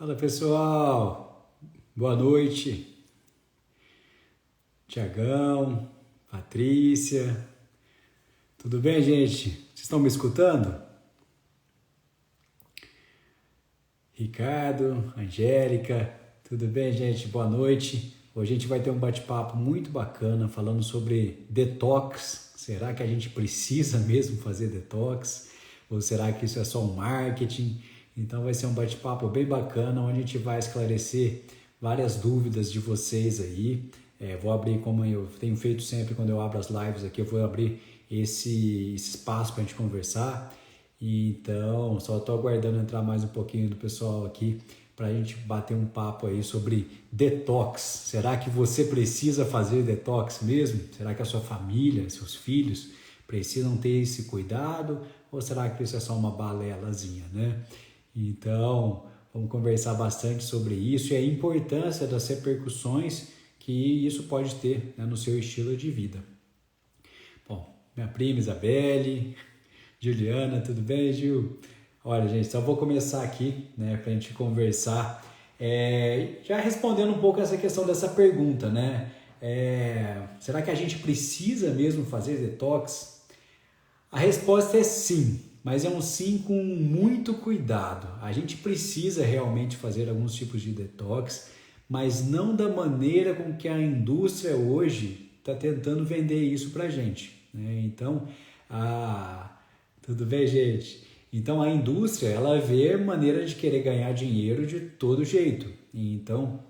Fala pessoal, boa noite. Tiagão, Patrícia, tudo bem, gente? Vocês estão me escutando? Ricardo, Angélica, tudo bem, gente? Boa noite. Hoje a gente vai ter um bate-papo muito bacana falando sobre detox. Será que a gente precisa mesmo fazer detox? Ou será que isso é só um marketing? Então vai ser um bate-papo bem bacana, onde a gente vai esclarecer várias dúvidas de vocês aí. Vou abrir, como eu tenho feito sempre quando eu abro as lives aqui, eu vou abrir esse espaço para a gente conversar. Então, só estou aguardando entrar mais um pouquinho do pessoal aqui para a gente bater um papo aí sobre detox. Será que você precisa fazer detox mesmo? Será que a sua família, seus filhos precisam ter esse cuidado? Ou será que isso é só uma balelazinha, né? Então, vamos conversar bastante sobre isso e a importância das repercussões que isso pode ter, né, no seu estilo de vida. Bom, minha prima Isabelle, Juliana, tudo bem, Gil? Olha, gente, só vou começar aqui, né, para a gente conversar, já respondendo um pouco essa questão dessa pergunta, né? Será que a gente precisa mesmo fazer detox? A resposta é sim. Mas é um sim com muito cuidado. A gente precisa realmente fazer alguns tipos de detox, mas não da maneira com que a indústria hoje está tentando vender isso para a gente, né? Então, tudo bem, gente? Então, a indústria, ela vê maneira de querer ganhar dinheiro de todo jeito. Então,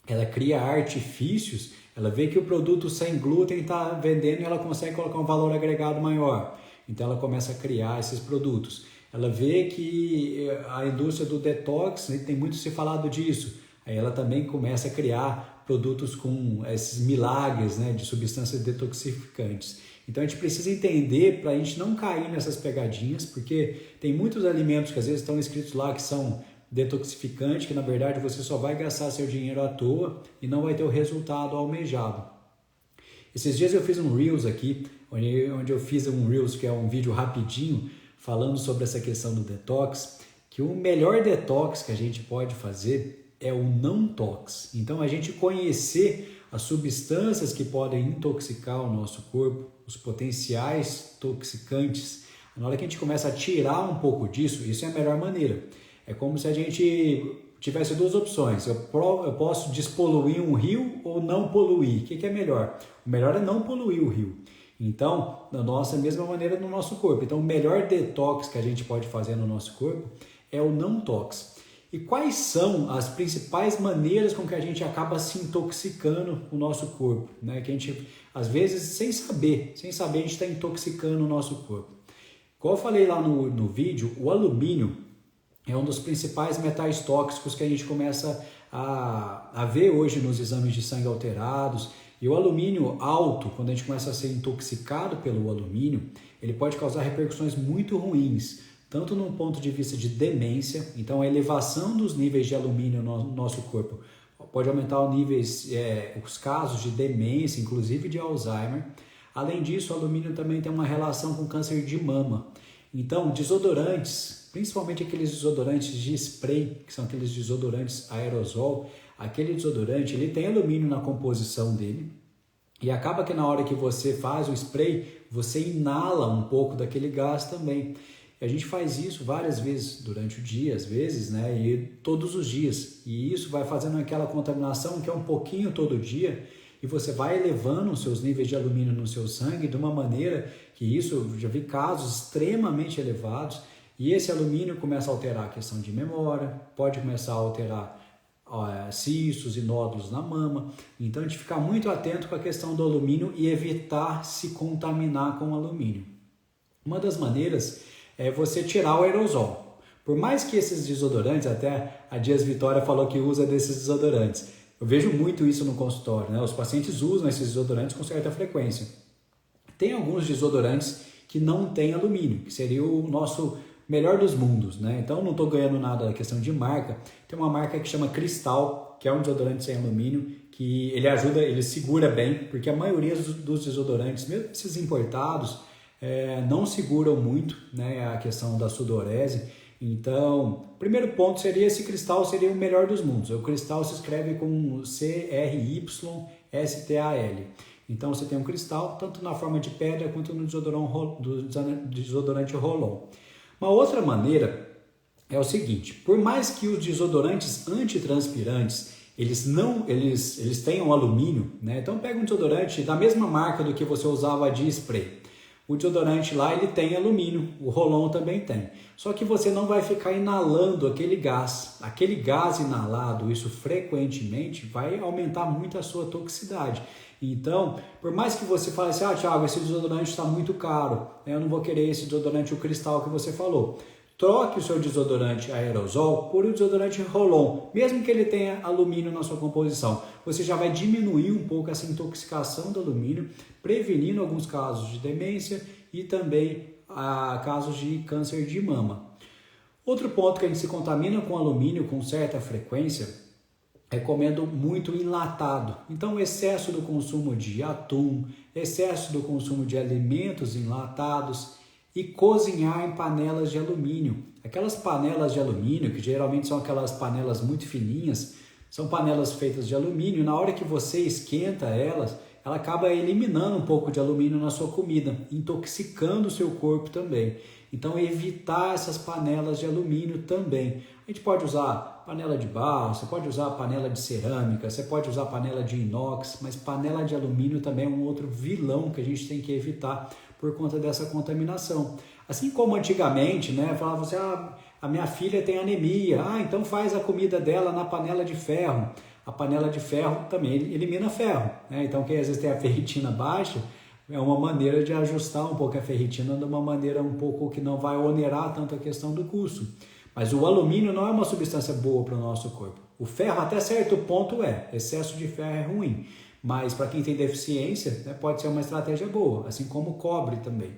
ela cria artifícios, ela vê que o produto sem glúten está vendendo e ela consegue colocar um valor agregado maior. Então ela começa a criar esses produtos. Ela vê que a indústria do detox, né, tem muito se falado disso. Aí ela também começa a criar produtos com esses milagres, né, de substâncias detoxificantes. Então a gente precisa entender para a gente não cair nessas pegadinhas, porque tem muitos alimentos que às vezes estão escritos lá que são detoxificantes, que na verdade você só vai gastar seu dinheiro à toa e não vai ter o resultado almejado. Esses dias eu fiz um Reels aqui, onde eu fiz um Reels, que é um vídeo rapidinho, falando sobre essa questão do detox, que o melhor detox que a gente pode fazer é o não-tox. Então, a gente conhecer as substâncias que podem intoxicar o nosso corpo, os potenciais toxicantes. Na hora que a gente começa a tirar um pouco disso, isso é a melhor maneira. É como se a gente tivesse duas opções. Eu posso despoluir um rio ou não poluir. O que é melhor? O melhor é não poluir o rio. Então, da mesma maneira no nosso corpo. Então, o melhor detox que a gente pode fazer no nosso corpo é o não-tox. E quais são as principais maneiras com que a gente acaba se intoxicando o nosso corpo, né? Que a gente, às vezes, sem saber, a gente está intoxicando o nosso corpo. Como eu falei lá no vídeo, o alumínio é um dos principais metais tóxicos que a gente começa a ver hoje nos exames de sangue alterados. E o alumínio alto, quando a gente começa a ser intoxicado pelo alumínio, ele pode causar repercussões muito ruins, tanto num ponto de vista de demência. Então a elevação dos níveis de alumínio no nosso corpo pode aumentar os casos de demência, inclusive de Alzheimer. Além disso, o alumínio também tem uma relação com câncer de mama. Então, desodorantes, principalmente aqueles desodorantes de spray, que são aqueles desodorantes aerosol, aquele desodorante, ele tem alumínio na composição dele e acaba que na hora que você faz o spray, você inala um pouco daquele gás também. E a gente faz isso várias vezes durante o dia, às vezes, né? E todos os dias. E isso vai fazendo aquela contaminação que é um pouquinho todo dia e você vai elevando os seus níveis de alumínio no seu sangue de uma maneira que isso, eu já vi casos extremamente elevados e esse alumínio começa a alterar a questão de memória, pode começar a alterar cistos e nódulos na mama. Então a gente fica muito atento com a questão do alumínio e evitar se contaminar com alumínio. Uma das maneiras é você tirar o aerosol. Por mais que esses desodorantes, até a Dias Vitória falou que usa desses desodorantes, eu vejo muito isso no consultório, né? Os pacientes usam esses desodorantes com certa frequência. Tem alguns desodorantes que não têm alumínio, que seria o nosso melhor dos mundos, né? Então não estou ganhando nada da questão de marca. Tem uma marca que chama Cristal, que é um desodorante sem alumínio, que ele ajuda, ele segura bem, porque a maioria dos desodorantes, mesmo esses importados, não seguram muito, né, a questão da sudorese. Então, o primeiro ponto seria esse cristal seria o melhor dos mundos. O cristal se escreve com CRYSTAL. Então você tem um cristal tanto na forma de pedra quanto no desodorante Roll-On. Uma outra maneira é o seguinte: por mais que os desodorantes antitranspirantes eles tenham alumínio, né? Então pega um desodorante da mesma marca do que você usava de spray. O desodorante lá ele tem alumínio, o Roll-On também tem. Só que você não vai ficar inalando aquele gás. Aquele gás inalado, isso frequentemente, vai aumentar muito a sua toxicidade. Então, por mais que você fale assim, Thiago, esse desodorante está muito caro, eu não vou querer esse desodorante, o cristal que você falou. Troque o seu desodorante aerosol por um desodorante Roll-On, mesmo que ele tenha alumínio na sua composição. Você já vai diminuir um pouco essa intoxicação do alumínio, prevenindo alguns casos de demência e também casos de câncer de mama. Outro ponto que a gente se contamina com alumínio com certa frequência é comendo muito enlatado. Então, excesso do consumo de atum, excesso do consumo de alimentos enlatados, e cozinhar em panelas de alumínio. Aquelas panelas de alumínio, que geralmente são aquelas panelas muito fininhas, são panelas feitas de alumínio. Na hora que você esquenta elas, ela acaba eliminando um pouco de alumínio na sua comida, intoxicando o seu corpo também. Então, evitar essas panelas de alumínio também. A gente pode usar panela de barro, você pode usar panela de cerâmica, você pode usar panela de inox, mas panela de alumínio também é um outro vilão que a gente tem que evitar por conta dessa contaminação. Assim como antigamente, né, falava assim, a minha filha tem anemia, então faz a comida dela na panela de ferro. A panela de ferro também elimina ferro, né? Então quem às vezes tem a ferritina baixa, é uma maneira de ajustar um pouco a ferritina de uma maneira um pouco que não vai onerar tanto a questão do custo. Mas o alumínio não é uma substância boa para o nosso corpo. O ferro até certo ponto excesso de ferro é ruim. Mas para quem tem deficiência, né, pode ser uma estratégia boa, assim como o cobre também.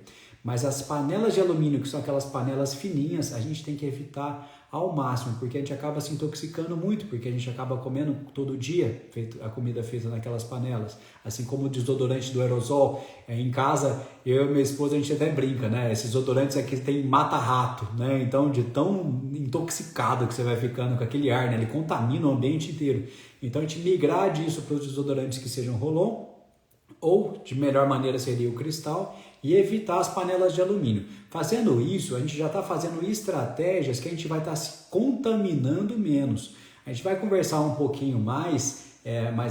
Mas as panelas de alumínio, que são aquelas panelas fininhas, a gente tem que evitar ao máximo, porque a gente acaba se intoxicando muito, porque a gente acaba comendo todo dia a comida feita naquelas panelas. Assim como o desodorante do aerosol, em casa, eu e minha esposa, a gente até brinca, né? Esses desodorantes aqui tem mata-rato, né? Então, de tão intoxicado que você vai ficando com aquele ar, né? Ele contamina o ambiente inteiro. Então, a gente migrar disso para os desodorantes que sejam Roll-On, ou de melhor maneira seria o cristal, e evitar as panelas de alumínio. Fazendo isso, a gente já está fazendo estratégias que a gente vai estar se contaminando menos. A gente vai conversar um pouquinho mais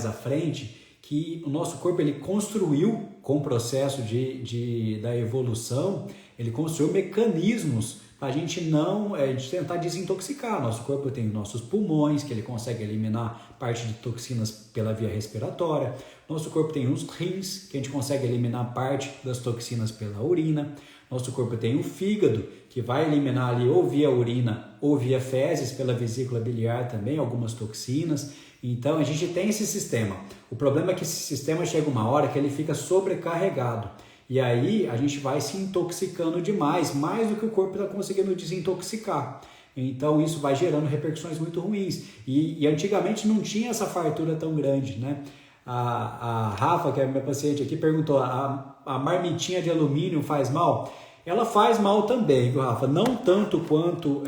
à frente, que o nosso corpo ele construiu, com o processo da evolução, ele construiu mecanismos para a gente tentar desintoxicar. Nosso corpo tem nossos pulmões, que ele consegue eliminar parte de toxinas pela via respiratória. Nosso corpo tem os rins, que a gente consegue eliminar parte das toxinas pela urina. Nosso corpo tem o fígado, que vai eliminar ali ou via urina ou via fezes, pela vesícula biliar também, algumas toxinas. Então a gente tem esse sistema. O problema é que esse sistema chega uma hora que ele fica sobrecarregado. E aí a gente vai se intoxicando demais, mais do que o corpo está conseguindo desintoxicar. Então isso vai gerando repercussões muito ruins. E antigamente não tinha essa fartura tão grande, né? A Rafa, que é minha paciente aqui, perguntou, a marmitinha de alumínio faz mal? Ela faz mal também, viu, Rafa? Não tanto quanto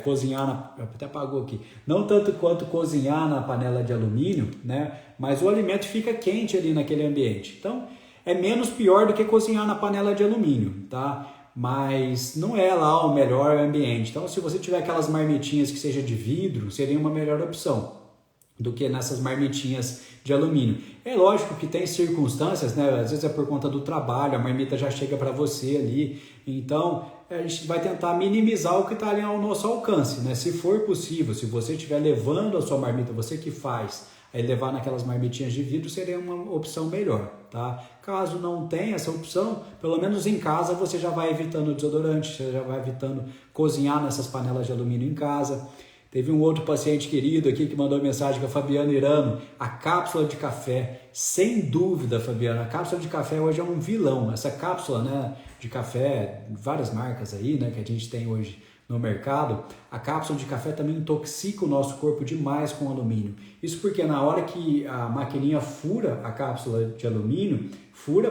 cozinhar, até apagou aqui, não tanto quanto cozinhar na panela de alumínio, né? Mas o alimento fica quente ali naquele ambiente. Então, é menos pior do que cozinhar na panela de alumínio, tá? Mas não é lá o melhor ambiente. Então, se você tiver aquelas marmitinhas que seja de vidro, seria uma melhor opção do que nessas marmitinhas de alumínio. É lógico que tem circunstâncias, né? Às vezes é por conta do trabalho, a marmita já chega para você ali. Então, a gente vai tentar minimizar o que está ali ao nosso alcance, né? Se for possível, se você estiver levando a sua marmita, você que faz, aí levar naquelas marmitinhas de vidro seria uma opção melhor, tá? Caso não tenha essa opção, pelo menos em casa você já vai evitando o desodorante, você já vai evitando cozinhar nessas panelas de alumínio em casa. Teve um outro paciente querido aqui que mandou mensagem com a Fabiana Irano, a cápsula de café, sem dúvida, Fabiana, a cápsula de café hoje é um vilão. Essa cápsula, né, de café, várias marcas aí, né, que a gente tem hoje no mercado, a cápsula de café também intoxica o nosso corpo demais com alumínio. Isso porque na hora que a maquininha fura a cápsula de alumínio,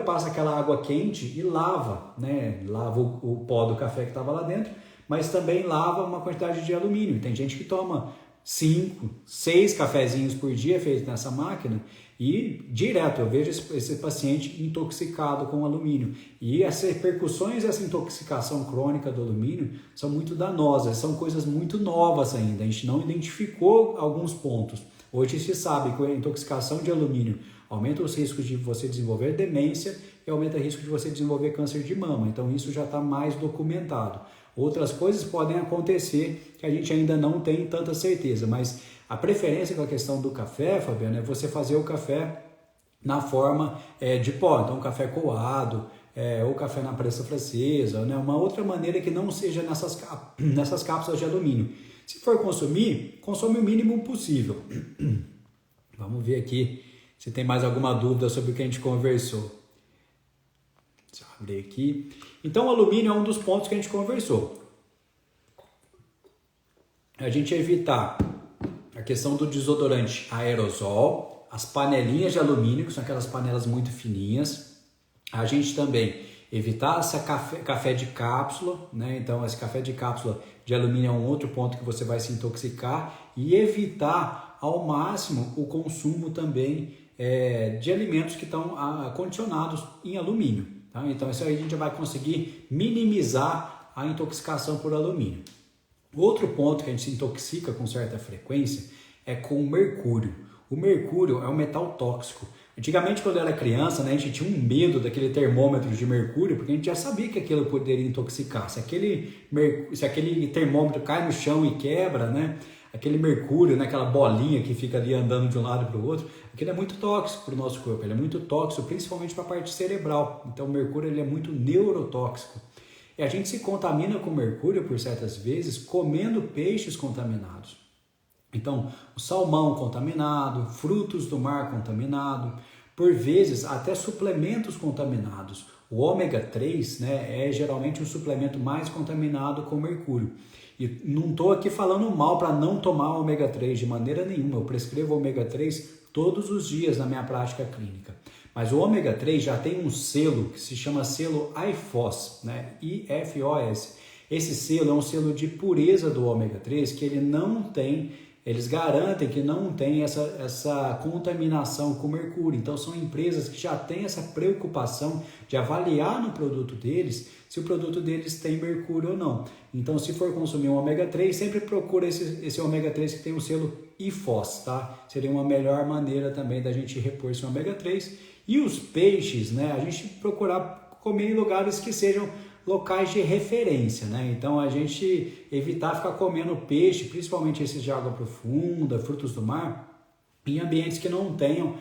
passa aquela água quente e lava, né, lava o pó do café que estava lá dentro, mas também lava uma quantidade de alumínio. Tem gente que toma 5, 6 cafezinhos por dia feitos nessa máquina e direto eu vejo esse paciente intoxicado com alumínio. E as repercussões dessa intoxicação crônica do alumínio são muito danosas, são coisas muito novas ainda, a gente não identificou alguns pontos. Hoje se sabe que a intoxicação de alumínio aumenta os riscos de você desenvolver demência e aumenta o risco de você desenvolver câncer de mama, então isso já está mais documentado. Outras coisas podem acontecer que a gente ainda não tem tanta certeza, mas a preferência com a questão do café, Fabiano, é você fazer o café na forma de pó, então café coado, ou café na prensa francesa, né? Uma outra maneira que não seja nessas cápsulas de alumínio. Se for consumir, consome o mínimo possível. Vamos ver aqui se tem mais alguma dúvida sobre o que a gente conversou. Deixa eu abrir aqui. Então, o alumínio é um dos pontos que a gente conversou. A gente evitar a questão do desodorante aerosol, as panelinhas de alumínio, que são aquelas panelas muito fininhas. A gente também evitar essa café de cápsula, né? Então, esse café de cápsula de alumínio é um outro ponto que você vai se intoxicar. E evitar ao máximo o consumo também de alimentos que estão condicionados em alumínio. Tá? Então, isso aí a gente vai conseguir minimizar a intoxicação por alumínio. Outro ponto que a gente se intoxica com certa frequência é com o mercúrio. O mercúrio é um metal tóxico. Antigamente, quando eu era criança, né, a gente tinha um medo daquele termômetro de mercúrio, porque a gente já sabia que aquilo poderia intoxicar. Se aquele termômetro cai no chão e quebra, né, aquele mercúrio, né, aquela bolinha que fica ali andando de um lado para o outro, aquilo é muito tóxico para o nosso corpo, ele é muito tóxico, principalmente para a parte cerebral. Então, o mercúrio ele é muito neurotóxico. E a gente se contamina com mercúrio, por certas vezes, comendo peixes contaminados. Então, o salmão contaminado, frutos do mar contaminado, por vezes até suplementos contaminados. O ômega 3, né, é geralmente um suplemento mais contaminado com mercúrio. E não estou aqui falando mal para não tomar ômega 3 de maneira nenhuma. Eu prescrevo ômega 3 todos os dias na minha prática clínica. Mas o ômega 3 já tem um selo que se chama selo IFOS, né? IFOS. Esse selo é um selo de pureza do ômega 3 que ele não tem, eles garantem que não tem essa contaminação com mercúrio. Então são empresas que já têm essa preocupação de avaliar no produto deles se o produto deles tem mercúrio ou não. Então se for consumir um ômega 3, sempre procura esse ômega 3 que tem o selo IFOS, tá? Seria uma melhor maneira também da gente repor esse ômega 3. E os peixes, né? A gente procurar comer em lugares que sejam locais de referência, né? Então a gente evitar ficar comendo peixe, principalmente esses de água profunda, frutos do mar, em ambientes que não tenham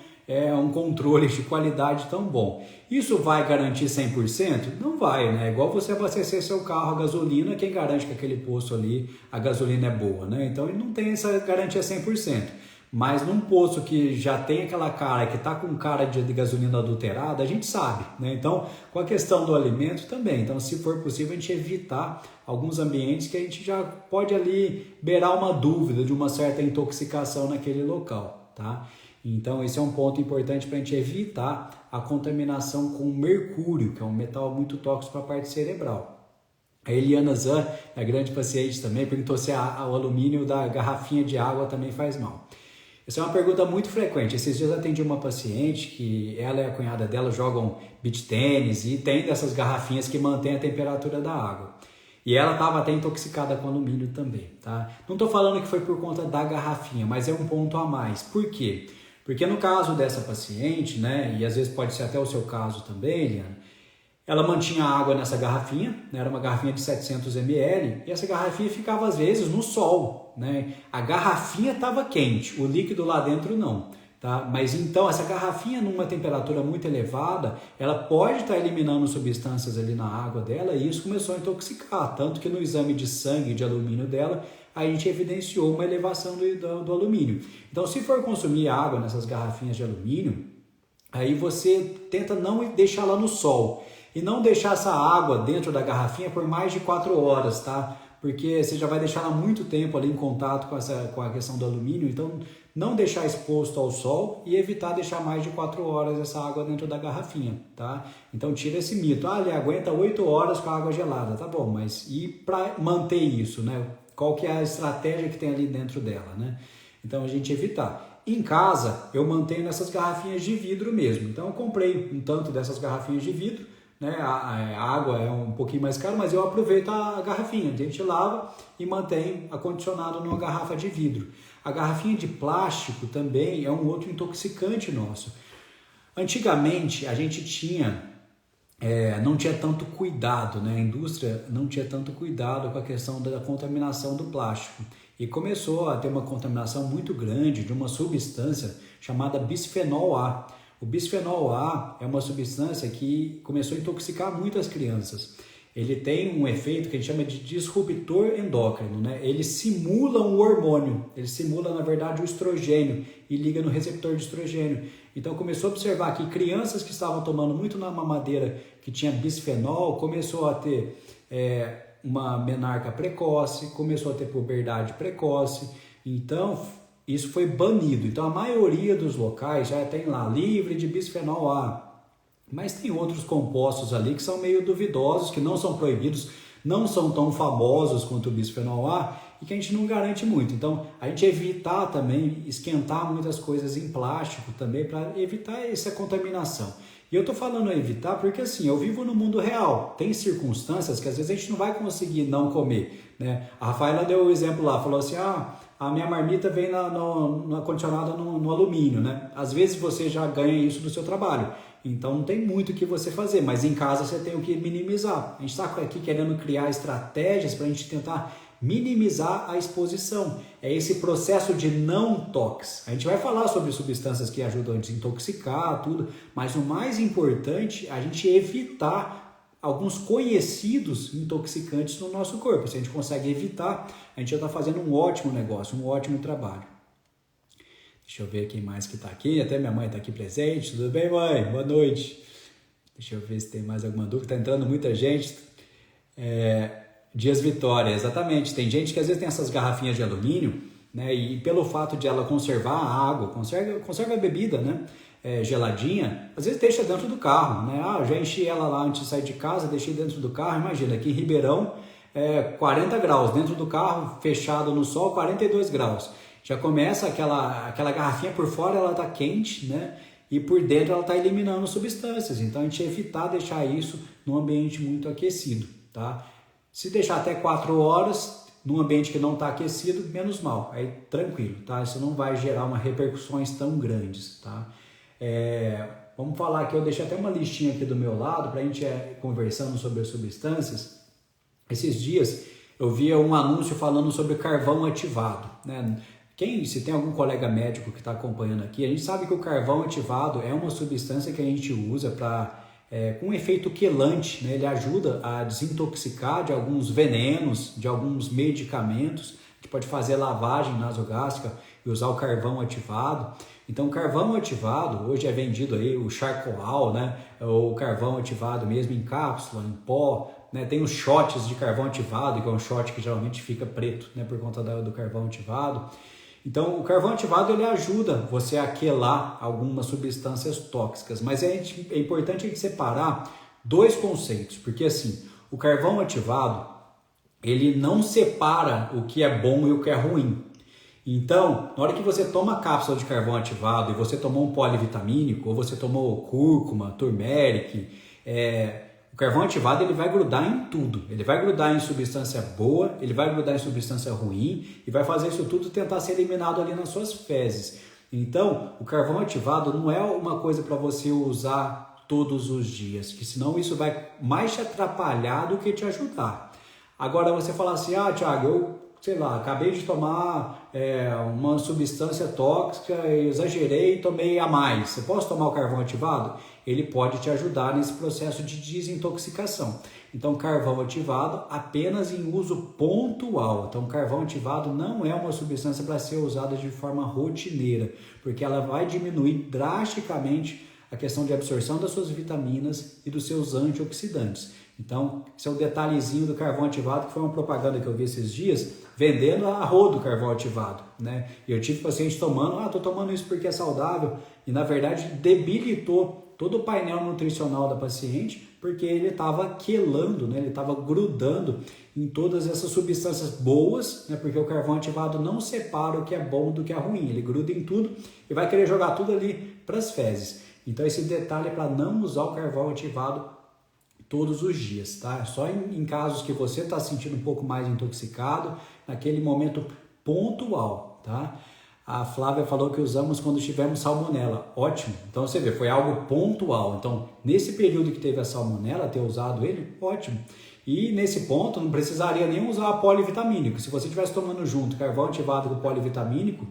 um controle de qualidade tão bom. Isso vai garantir 100%? Não vai, né? Igual você abastecer seu carro a gasolina, quem garante que aquele posto ali a gasolina é boa, né? Então ele não tem essa garantia 100%. Mas num posto que já tem aquela cara, que está com cara de gasolina adulterada, a gente sabe, né? Então, com a questão do alimento também. Então, se for possível, a gente evitar alguns ambientes que a gente já pode ali beirar uma dúvida de uma certa intoxicação naquele local, tá? Então, esse é um ponto importante para a gente evitar a contaminação com mercúrio, que é um metal muito tóxico para a parte cerebral. A Eliana Zan, a grande paciente também, perguntou se o alumínio da garrafinha de água também faz mal. Essa é uma pergunta muito frequente. Esses dias eu atendi uma paciente que ela e a cunhada dela jogam beach tênis e tem dessas garrafinhas que mantêm a temperatura da água. E ela estava até intoxicada com alumínio também, tá? Não estou falando que foi por conta da garrafinha, mas é um ponto a mais. Por quê? Porque no caso dessa paciente, né, e às vezes pode ser até o seu caso também, Eliana, ela mantinha água nessa garrafinha, né, era uma garrafinha de 700 ml, e essa garrafinha ficava às vezes no sol, né? A garrafinha estava quente, o líquido lá dentro não, tá? Mas então essa garrafinha numa temperatura muito elevada, ela pode estar eliminando substâncias ali na água dela e isso começou a intoxicar, tanto que no exame de sangue de alumínio dela, a gente evidenciou uma elevação do alumínio. Então se for consumir água nessas garrafinhas de alumínio, aí você tenta não deixá-la no sol. E não deixar essa água dentro da garrafinha por mais de 4 horas, tá? Porque você já vai deixar ela muito tempo ali em contato com a questão do alumínio, então não deixar exposto ao sol e evitar deixar mais de 4 horas essa água dentro da garrafinha, tá? Então tira esse mito, ele aguenta 8 horas com a água gelada, tá bom, mas e para manter isso, né? Qual que é a estratégia que tem ali dentro dela, né? Então a gente evitar. Em casa eu mantenho nessas garrafinhas de vidro mesmo, então eu comprei um tanto dessas garrafinhas de vidro, né? A água é um pouquinho mais cara, mas eu aproveito a garrafinha, a gente lava e mantém acondicionado numa garrafa de vidro. A garrafinha de plástico também é um outro intoxicante nosso. Antigamente a gente não tinha tanto cuidado, né? A indústria não tinha tanto cuidado com a questão da contaminação do plástico e começou a ter uma contaminação muito grande de uma substância chamada bisfenol A. O bisfenol A é uma substância que começou a intoxicar muitas crianças. Ele tem um efeito que a gente chama de disruptor endócrino, né? Ele simula um hormônio, ele simula na verdade o estrogênio e liga no receptor de estrogênio. Então começou a observar que crianças que estavam tomando muito na mamadeira que tinha bisfenol, começou a ter uma menarca precoce, começou a ter puberdade precoce, então isso foi banido. Então a maioria dos locais já tem lá livre de bisfenol A. Mas tem outros compostos ali que são meio duvidosos, que não são proibidos, não são tão famosos quanto o bisfenol A e que a gente não garante muito. Então, a gente evitar também esquentar muitas coisas em plástico também para evitar essa contaminação. E eu estou falando evitar porque assim, eu vivo no mundo real. Tem circunstâncias que às vezes a gente não vai conseguir não comer, né? A Rafaela deu o exemplo lá, falou assim, a minha marmita vem condicionada no alumínio, né? Às vezes você já ganha isso do seu trabalho. Então não tem muito o que você fazer, mas em casa você tem o que minimizar. A gente está aqui querendo criar estratégias para a gente tentar minimizar a exposição. É esse processo de não tox. A gente vai falar sobre substâncias que ajudam a desintoxicar, tudo, mas o mais importante é a gente evitar alguns conhecidos intoxicantes no nosso corpo. Se a gente consegue evitar, a gente já está fazendo um ótimo negócio, um ótimo trabalho. Deixa eu ver quem mais que está aqui. Até minha mãe está aqui presente. Tudo bem, mãe? Boa noite. Deixa eu ver se tem mais alguma dúvida. Está entrando muita gente. Dias Vitória, exatamente. Tem gente que às vezes tem essas garrafinhas de alumínio, né? E pelo fato de ela conservar a água, conserva a bebida, né? Geladinha, às vezes deixa dentro do carro, né? Eu já enchi ela lá antes de sair de casa, deixei dentro do carro. Imagina, aqui em Ribeirão, 40 graus. Dentro do carro, fechado no sol, 42 graus. Já começa aquela garrafinha por fora, ela está quente, né? E por dentro ela está eliminando substâncias. Então a gente evitar deixar isso num ambiente muito aquecido, tá? Se deixar até 4 horas num ambiente que não está aquecido, menos mal, aí tranquilo, tá? Isso não vai gerar repercussões tão grandes, tá? Vamos falar aqui, eu deixei até uma listinha aqui do meu lado para a gente conversando sobre as substâncias. Esses dias eu via um anúncio falando sobre carvão ativado, né? Se tem algum colega médico que está acompanhando aqui, a gente sabe que o carvão ativado é uma substância que a gente usa com um efeito quelante, né? Ele ajuda a desintoxicar de alguns venenos, de alguns medicamentos. A gente pode fazer lavagem nasogástrica e usar o carvão ativado. Então, o carvão ativado, hoje é vendido aí o charcoal, né? O carvão ativado mesmo em cápsula, em pó, né? Tem os shots de carvão ativado, que é um shot que geralmente fica preto, né? Por conta do carvão ativado. Então, o carvão ativado ele ajuda você a quelar algumas substâncias tóxicas, mas é importante a gente separar dois conceitos, porque assim, o carvão ativado, ele não separa o que é bom e o que é ruim. Então, na hora que você toma a cápsula de carvão ativado e você tomou um polivitamínico, ou você tomou cúrcuma, turmeric, o carvão ativado ele vai grudar em tudo. Ele vai grudar em substância boa, ele vai grudar em substância ruim e vai fazer isso tudo tentar ser eliminado ali nas suas fezes. Então, o carvão ativado não é uma coisa para você usar todos os dias, que senão isso vai mais te atrapalhar do que te ajudar. Agora você fala assim, Thiago, acabei de tomar uma substância tóxica, exagerei e tomei a mais. Você pode tomar o carvão ativado? Ele pode te ajudar nesse processo de desintoxicação. Então, carvão ativado apenas em uso pontual. Então, carvão ativado não é uma substância para ser usada de forma rotineira, porque ela vai diminuir drasticamente a questão de absorção das suas vitaminas e dos seus antioxidantes. Então, esse é o detalhezinho do carvão ativado, que foi uma propaganda que eu vi esses dias, vendendo a rodo carvão ativado, né? E eu tive paciente tomando, tô tomando isso porque é saudável, e na verdade debilitou todo o painel nutricional da paciente, porque ele estava quelando, né? Ele estava grudando em todas essas substâncias boas, né? Porque o carvão ativado não separa o que é bom do que é ruim, ele gruda em tudo e vai querer jogar tudo ali para as fezes. Então esse detalhe é para não usar o carvão ativado todos os dias, tá? Só em casos que você está se sentindo um pouco mais intoxicado, naquele momento pontual, tá? A Flávia falou que usamos quando tivemos salmonela. Ótimo. Então você vê, foi algo pontual. Então, nesse período que teve a salmonela, ter usado ele, ótimo. E nesse ponto, não precisaria nem usar polivitamínico. Se você estivesse tomando junto carvão ativado com polivitamínico,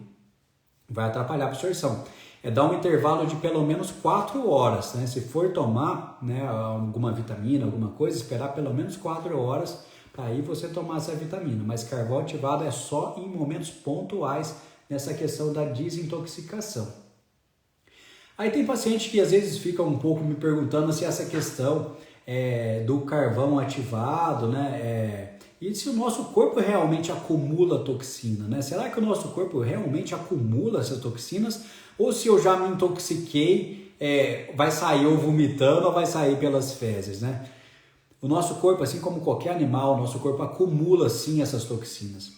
vai atrapalhar a absorção. É dar um intervalo de pelo menos 4 horas, né? Se for tomar, né, alguma vitamina, alguma coisa, esperar pelo menos 4 horas para aí você tomar essa vitamina. Mas carvão ativado é só em momentos pontuais nessa questão da desintoxicação. Aí tem paciente que às vezes fica um pouco me perguntando se essa questão do carvão ativado, né? E se o nosso corpo realmente acumula toxina, né? Será que o nosso corpo realmente acumula essas toxinas? Ou se eu já me intoxiquei, vai sair ou vomitando ou vai sair pelas fezes, né? O nosso corpo, assim como qualquer animal, o nosso corpo acumula sim essas toxinas.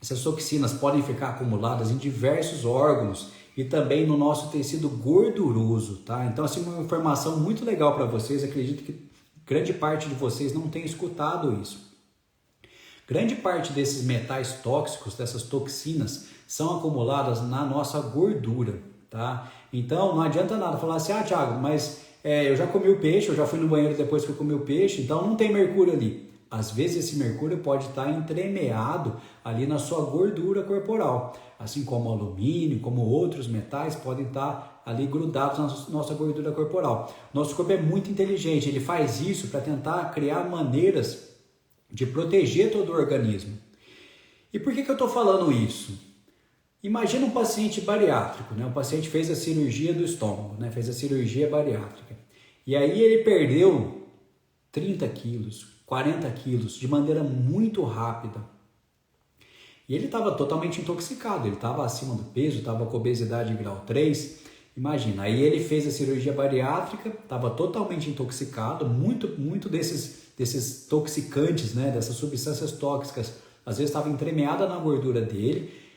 Essas toxinas podem ficar acumuladas em diversos órgãos e também no nosso tecido gorduroso, tá? Então, assim, uma informação muito legal para vocês, acredito que grande parte de vocês não tem escutado isso. Grande parte desses metais tóxicos, dessas toxinas, são acumuladas na nossa gordura, tá? Então, não adianta nada falar assim, Thiago, mas eu já comi o peixe, eu já fui no banheiro depois que eu comi o peixe, então não tem mercúrio ali. Às vezes esse mercúrio pode estar entremeado ali na sua gordura corporal, assim como alumínio, como outros metais podem estar ali grudados na nossa gordura corporal. Nosso corpo é muito inteligente, ele faz isso para tentar criar maneiras de proteger todo o organismo. E por que eu estou falando isso? Imagina um paciente bariátrico, né? O paciente fez a cirurgia do estômago, né? Fez a cirurgia bariátrica. E aí ele perdeu 30 quilos, 40 quilos de maneira muito rápida. E ele estava totalmente intoxicado, ele estava acima do peso, estava com obesidade grau 3. Imagina, aí ele fez a cirurgia bariátrica, estava totalmente intoxicado, muito desses toxicantes, né? Dessas substâncias tóxicas, às vezes estava entremeada na gordura dele.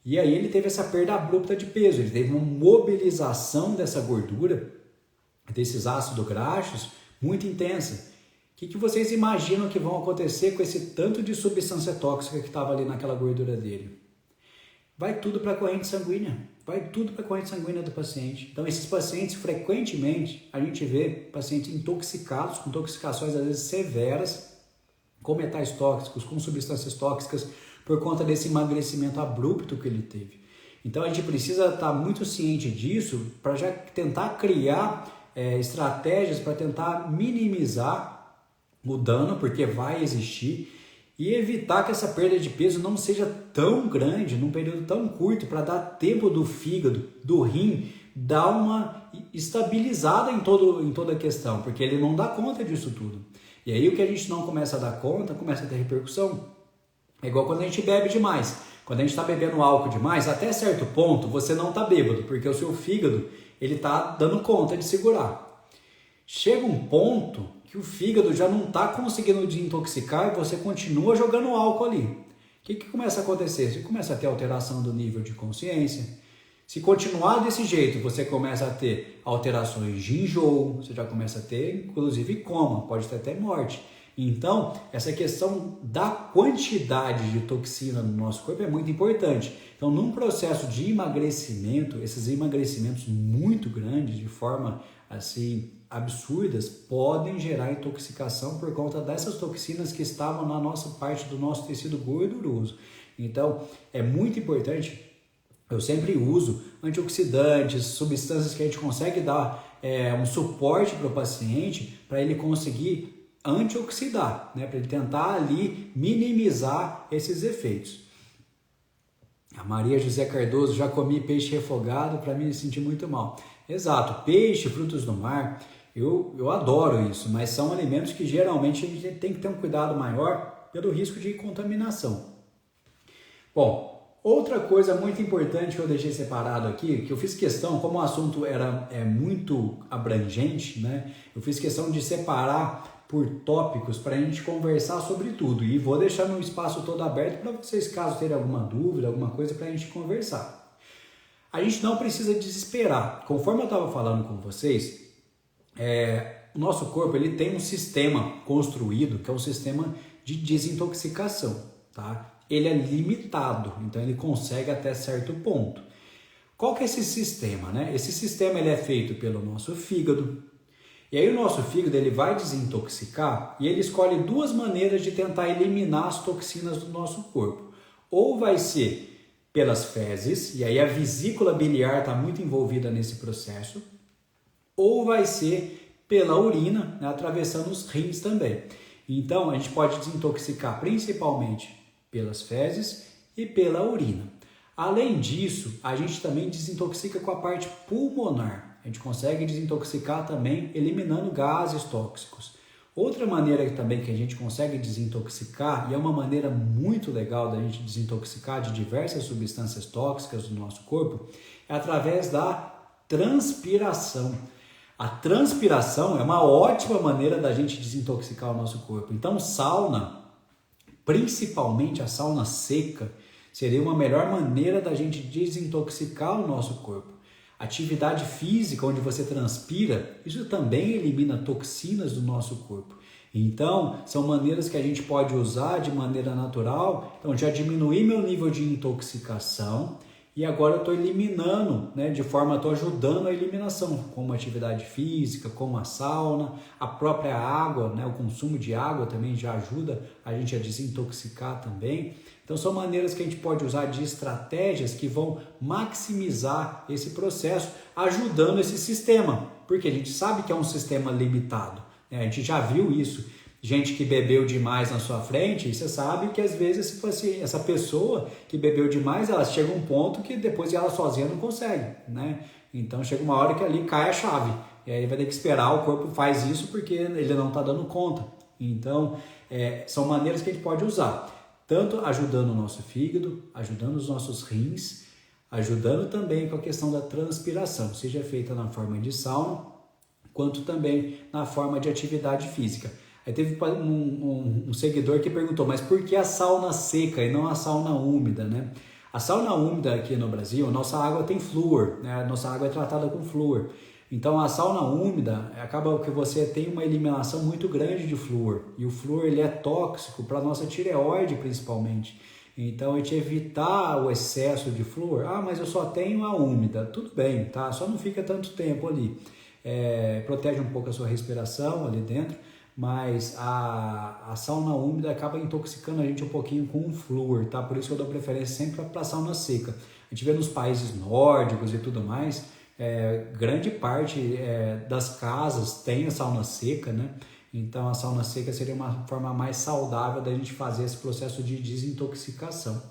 E aí ele teve essa perda abrupta de peso, ele teve uma mobilização dessa gordura, desses ácidos graxos, muito intensa. O que vocês imaginam que vão acontecer com esse tanto de substância tóxica que estava ali naquela gordura dele? Vai tudo para a corrente sanguínea, do paciente. Então esses pacientes, frequentemente, a gente vê pacientes intoxicados, com intoxicações às vezes severas, com metais tóxicos, com substâncias tóxicas, por conta desse emagrecimento abrupto que ele teve. Então a gente precisa estar muito ciente disso para já tentar criar estratégias para tentar minimizar o dano, porque vai existir, e evitar que essa perda de peso não seja tão grande, num período tão curto, para dar tempo do fígado, do rim, dar uma estabilizada em toda a questão, porque ele não dá conta disso tudo. E aí o que a gente não começa a dar conta, começa a ter repercussão. É igual quando a gente bebe demais. Quando a gente está bebendo álcool demais, até certo ponto você não está bêbado, porque o seu fígado ele está dando conta de segurar. Chega um ponto que o fígado já não está conseguindo desintoxicar e você continua jogando álcool ali. O que começa a acontecer? Você começa a ter alteração do nível de consciência. Se continuar desse jeito, você começa a ter alterações de enjoo, você já começa a ter, inclusive, coma, pode ter até morte. Então, essa questão da quantidade de toxina no nosso corpo é muito importante. Então, num processo de emagrecimento, esses emagrecimentos muito grandes, de forma assim absurdas, podem gerar intoxicação por conta dessas toxinas que estavam na nossa parte do nosso tecido gorduroso. Então, é muito importante, eu sempre uso antioxidantes, substâncias que a gente consegue dar um suporte para o paciente, para ele conseguir antioxidar, né? Para ele tentar ali minimizar esses efeitos. A Maria José Cardoso, já comi peixe refogado para me sentir muito mal. Exato, peixe, frutos do mar, Eu adoro isso, mas são alimentos que geralmente a gente tem que ter um cuidado maior pelo risco de contaminação. Bom, outra coisa muito importante que eu deixei separado aqui, que eu fiz questão, como o assunto é muito abrangente, né? Eu fiz questão de separar por tópicos para a gente conversar sobre tudo. E vou deixar no espaço todo aberto para vocês, caso tenham alguma dúvida, alguma coisa para a gente conversar. A gente não precisa desesperar. Conforme eu estava falando com vocês, o nosso corpo ele tem um sistema construído, que é um sistema de desintoxicação, tá? Ele é limitado, então ele consegue até certo ponto. Qual que é esse sistema, né? Esse sistema ele é feito pelo nosso fígado, e aí o nosso fígado ele vai desintoxicar e ele escolhe duas maneiras de tentar eliminar as toxinas do nosso corpo. Ou vai ser pelas fezes, e aí a vesícula biliar está muito envolvida nesse processo, ou vai ser pela urina, né, atravessando os rins também. Então a gente pode desintoxicar principalmente pelas fezes e pela urina. Além disso, a gente também desintoxica com a parte pulmonar. A gente consegue desintoxicar também eliminando gases tóxicos. Outra maneira também que a gente consegue desintoxicar, e é uma maneira muito legal da gente desintoxicar de diversas substâncias tóxicas do nosso corpo, é através da transpiração. A transpiração é uma ótima maneira da gente desintoxicar o nosso corpo. Então, sauna, principalmente a sauna seca, seria uma melhor maneira da gente desintoxicar o nosso corpo. Atividade física, onde você transpira, isso também elimina toxinas do nosso corpo. Então, são maneiras que a gente pode usar de maneira natural. Então, já diminui meu nível de intoxicação e agora eu estou eliminando, né, estou ajudando a eliminação, como atividade física, como a sauna, a própria água, né, o consumo de água também já ajuda a gente a desintoxicar também. Então são maneiras que a gente pode usar de estratégias que vão maximizar esse processo, ajudando esse sistema, porque a gente sabe que é um sistema limitado, né? A gente já viu isso, gente que bebeu demais na sua frente, e você sabe que às vezes se fosse essa pessoa que bebeu demais, ela chega a um ponto que depois ela sozinha não consegue, né? Então chega uma hora que ali cai a chave, e aí vai ter que esperar, o corpo faz isso porque ele não está dando conta. Então são maneiras que a gente pode usar, tanto ajudando o nosso fígado, ajudando os nossos rins, ajudando também com a questão da transpiração, seja feita na forma de sauna, quanto também na forma de atividade física. Aí teve um seguidor que perguntou, mas por que a sauna seca e não a sauna úmida, né? A sauna úmida aqui no Brasil, a nossa água tem flúor, né? A nossa água é tratada com flúor. Então a sauna úmida acaba que você tem uma eliminação muito grande de flúor, e o flúor ele é tóxico para a nossa tireoide principalmente. Então a gente evitar o excesso de flúor, mas eu só tenho a úmida, tudo bem, tá? Só não fica tanto tempo ali, protege um pouco a sua respiração ali dentro, mas a sauna úmida acaba intoxicando a gente um pouquinho com o flúor, tá? Por isso que eu dou preferência sempre para a sauna seca. A gente vê nos países nórdicos e tudo mais, grande parte das casas tem a sauna seca, né? Então a sauna seca seria uma forma mais saudável da gente fazer esse processo de desintoxicação.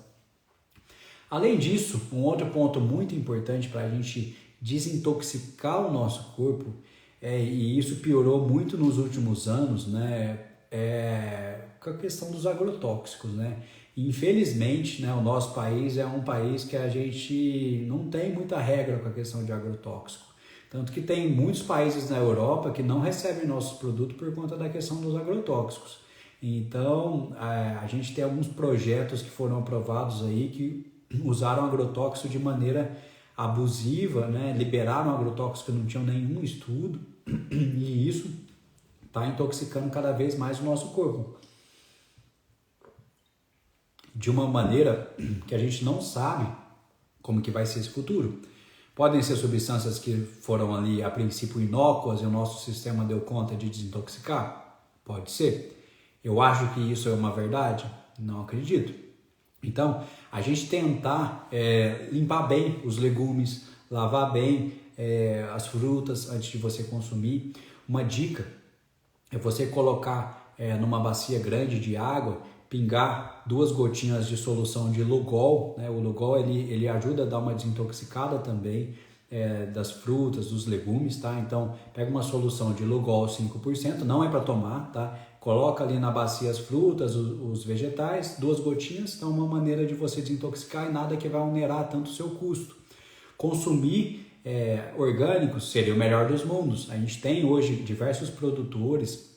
Além disso, um outro ponto muito importante para a gente desintoxicar o nosso corpo, e isso piorou muito nos últimos anos, né? Com a questão dos agrotóxicos, né? Infelizmente, né, o nosso país é um país que a gente não tem muita regra com a questão de agrotóxico. Tanto que tem muitos países na Europa que não recebem nossos produtos por conta da questão dos agrotóxicos. Então, a gente tem alguns projetos que foram aprovados aí que usaram agrotóxico de maneira abusiva, né? Liberaram agrotóxico que não tinham nenhum estudo, e isso está intoxicando cada vez mais o nosso corpo, de uma maneira que a gente não sabe como que vai ser esse futuro. Podem ser substâncias que foram ali a princípio inócuas e o nosso sistema deu conta de desintoxicar? Pode ser. Eu acho que isso é uma verdade? Não acredito. Então, a gente tentar limpar bem os legumes, lavar bem as frutas antes de você consumir. Uma dica é você colocar numa bacia grande de água, pingar 2 gotinhas de solução de Lugol, né? O Lugol ele ajuda a dar uma desintoxicada também. das frutas, dos legumes, tá? Então, pega uma solução de Lugol 5%, não é para tomar, tá? Coloca ali na bacia as frutas, os vegetais, 2 gotinhas, então é uma maneira de você desintoxicar e nada que vai onerar tanto o seu custo. Consumir orgânicos seria o melhor dos mundos. A gente tem hoje diversos produtores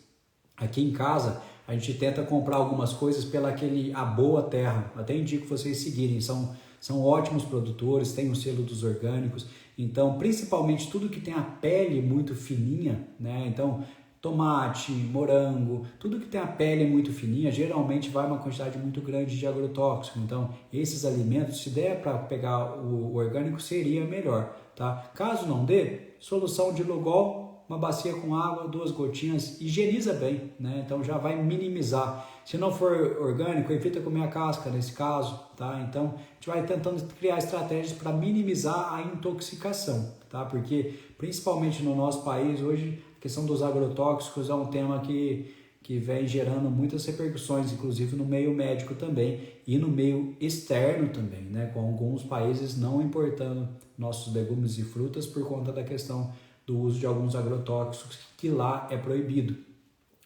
aqui em casa. A gente tenta comprar algumas coisas pela A Boa Terra. Até indico vocês seguirem. São ótimos produtores, tem o selo dos orgânicos. Então, principalmente tudo que tem a pele muito fininha, né? Então, tomate, morango, tudo que tem a pele muito fininha, geralmente vai uma quantidade muito grande de agrotóxico. Então, esses alimentos, se der para pegar o orgânico, seria melhor, tá? Caso não dê, solução de Lugol, uma bacia com água, 2 gotinhas, higieniza bem, né? Então já vai minimizar. Se não for orgânico, evita comer a casca nesse caso, tá? Então a gente vai tentando criar estratégias para minimizar a intoxicação, tá? Porque principalmente no nosso país hoje a questão dos agrotóxicos é um tema que vem gerando muitas repercussões, inclusive no meio médico também e no meio externo também, né? Com alguns países não importando nossos legumes e frutas por conta da questão do uso de alguns agrotóxicos que lá é proibido.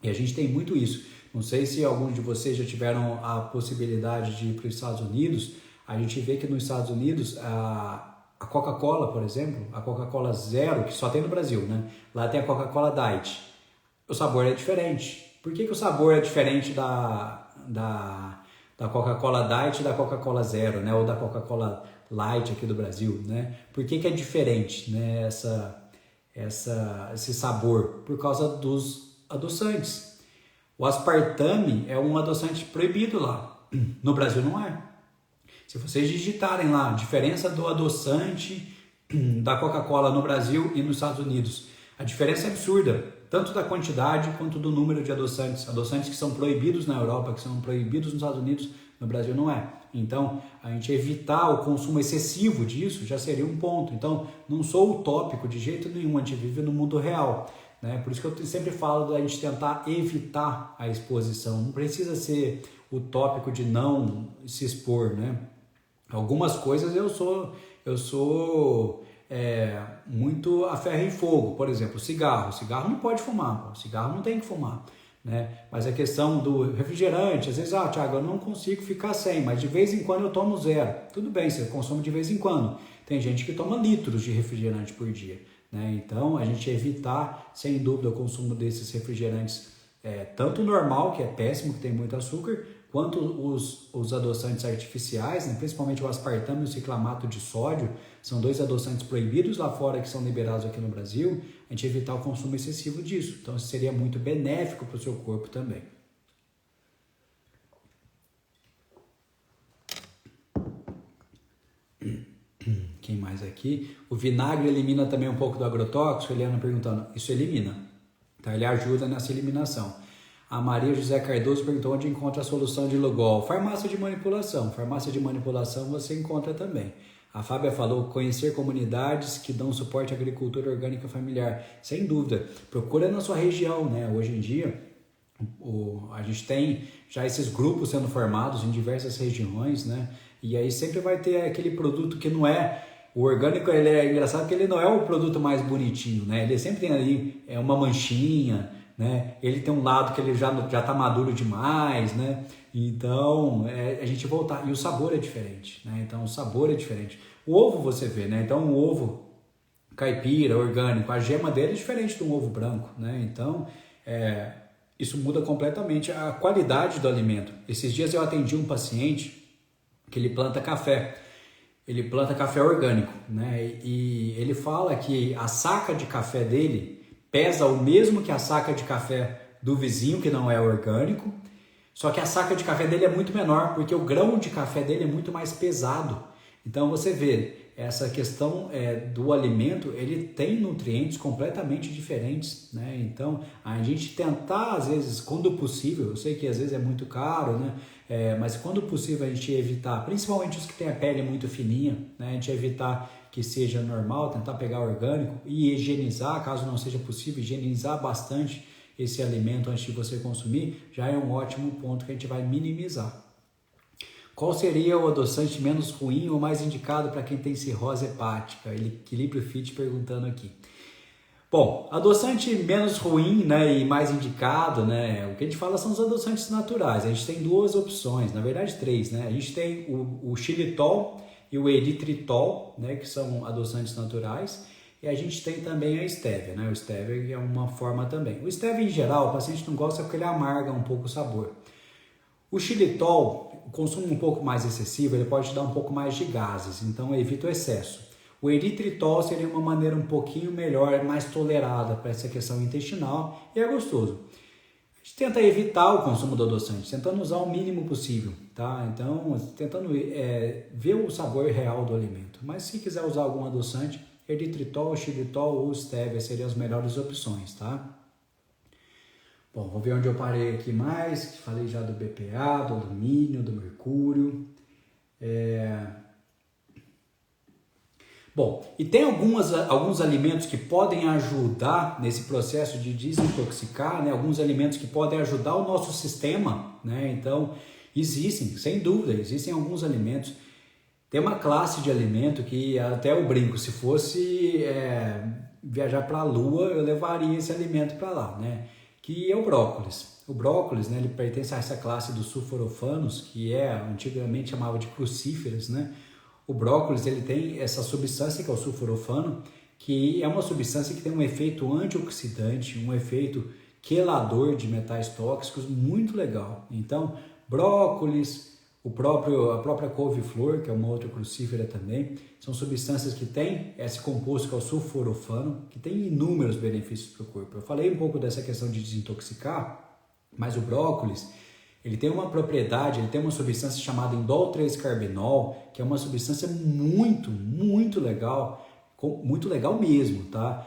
E a gente tem muito isso. Não sei se alguns de vocês já tiveram a possibilidade de ir para os Estados Unidos. A gente vê que nos Estados Unidos a Coca-Cola, por exemplo, a Coca-Cola Zero, que só tem no Brasil, né? Lá tem a Coca-Cola Diet. O sabor é diferente. Por que o sabor é diferente da Coca-Cola Diet e da Coca-Cola Zero, né? Ou da Coca-Cola Light aqui do Brasil, né? Por que é diferente, né? Esse sabor? Por causa dos adoçantes. O aspartame é um adoçante proibido lá. No Brasil não é. Se vocês digitarem lá a diferença do adoçante da Coca-Cola no Brasil e nos Estados Unidos, a diferença é absurda, tanto da quantidade quanto do número de adoçantes. Adoçantes que são proibidos na Europa, que são proibidos nos Estados Unidos, no Brasil não é. Então, a gente evitar o consumo excessivo disso já seria um ponto. Então, não sou utópico de jeito nenhum, a gente vive no mundo real, né? Por isso que eu sempre falo da gente tentar evitar a exposição. Não precisa ser utópico de não se expor, né? Algumas coisas eu sou muito a ferro e fogo. Por exemplo, cigarro não pode fumar, cigarro não tem que fumar, né? Mas a questão do refrigerante, às vezes, Thiago, eu não consigo ficar sem, mas de vez em quando eu tomo 0. Tudo bem, você consome de vez em quando. Tem gente que toma litros de refrigerante por dia, né? Então a gente evitar, sem dúvida, o consumo desses refrigerantes, tanto o normal, que é péssimo, que tem muito açúcar, quanto os adoçantes artificiais, né? Principalmente o aspartame e o ciclamato de sódio, são 2 adoçantes proibidos lá fora que são liberados aqui no Brasil. A gente evitar o consumo excessivo disso. Então isso seria muito benéfico para o seu corpo também. Quem mais aqui? O vinagre elimina também um pouco do agrotóxico? Eliana perguntando. Isso elimina, tá? Ele ajuda nessa eliminação. A Maria José Cardoso perguntou onde encontra a solução de Lugol. Farmácia de manipulação. Farmácia de manipulação você encontra também. A Fábia falou conhecer comunidades que dão suporte à agricultura orgânica familiar. Sem dúvida. Procura na sua região, né? Hoje em dia, a gente tem já esses grupos sendo formados em diversas regiões, né? E aí sempre vai ter aquele produto que não é... O orgânico, ele é engraçado que ele não é o produto mais bonitinho, né? Ele sempre tem ali uma manchinha, né? Ele tem um lado que ele já está maduro demais, né? Então, a gente voltar. E o sabor é diferente, né? Então, o sabor é diferente. O ovo você vê, né? Então, o ovo caipira, orgânico, a gema dele é diferente do ovo branco, né? Então, isso muda completamente a qualidade do alimento. Esses dias eu atendi um paciente que ele planta café. Ele planta café orgânico, né? E ele fala que a saca de café dele pesa o mesmo que a saca de café do vizinho, que não é orgânico, só que a saca de café dele é muito menor, porque o grão de café dele é muito mais pesado. Então você vê, essa questão do alimento, ele tem nutrientes completamente diferentes, né? Então a gente tentar, às vezes, quando possível, eu sei que às vezes é muito caro, né? Mas quando possível a gente evitar, principalmente os que têm a pele muito fininha, né? A gente evitar que seja normal, tentar pegar orgânico e higienizar, caso não seja possível, higienizar bastante esse alimento antes de você consumir, já é um ótimo ponto que a gente vai minimizar. Qual seria o adoçante menos ruim ou mais indicado para quem tem cirrose hepática? Equilíbrio Fit perguntando aqui. Bom, adoçante menos ruim, né, e mais indicado, né, o que a gente fala são os adoçantes naturais. A gente tem duas opções, na verdade três, né? A gente tem o xilitol e o eritritol, né, que são adoçantes naturais. E a gente tem também a stevia, né? O stevia é uma forma também. O stevia em geral, o paciente não gosta porque ele amarga um pouco o sabor. O xilitol, o consumo um pouco mais excessivo, ele pode te dar um pouco mais de gases, então evita o excesso. O eritritol seria uma maneira um pouquinho melhor, mais tolerada para essa questão intestinal e é gostoso. A gente tenta evitar o consumo do adoçante, tentando usar o mínimo possível, tá? Então, tentando ver o sabor real do alimento. Mas se quiser usar algum adoçante, eritritol, xilitol ou stevia seriam as melhores opções, tá? Bom, vou ver onde eu parei aqui mais. Falei já do BPA, do alumínio, do mercúrio. Bom, e tem alguns alimentos que podem ajudar nesse processo de desintoxicar, né? Alguns alimentos que podem ajudar o nosso sistema, né? Então, existem, sem dúvida, existem alguns alimentos. Tem uma classe de alimento que até eu brinco, se fosse viajar para a Lua, eu levaria esse alimento para lá, né? Que é o brócolis. O brócolis, né, ele pertence a essa classe dos sulforafanos, que antigamente chamava de crucíferas, né? O brócolis, ele tem essa substância que é o sulforafano, que é uma substância que tem um efeito antioxidante, um efeito quelador de metais tóxicos muito legal. Então, brócolis, a própria couve-flor, que é uma outra crucífera também, são substâncias que têm esse composto que é o sulforafano, que tem inúmeros benefícios para o corpo. Eu falei um pouco dessa questão de desintoxicar, mas o brócolis, ele tem uma propriedade, ele tem uma substância chamada indol 3-carbinol, que é uma substância muito, muito legal mesmo, tá?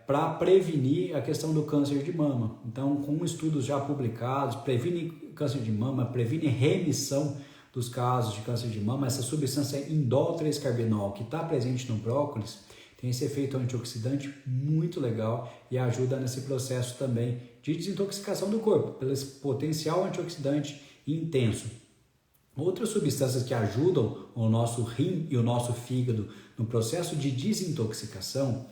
Para prevenir a questão do câncer de mama. Então, com estudos já publicados, previne câncer de mama, previne remissão dos casos de câncer de mama. Essa substância indol 3-carbinol que está presente no brócolis tem esse efeito antioxidante muito legal e ajuda nesse processo também de desintoxicação do corpo, pelo esse potencial antioxidante intenso. Outras substâncias que ajudam o nosso rim e o nosso fígado no processo de desintoxicação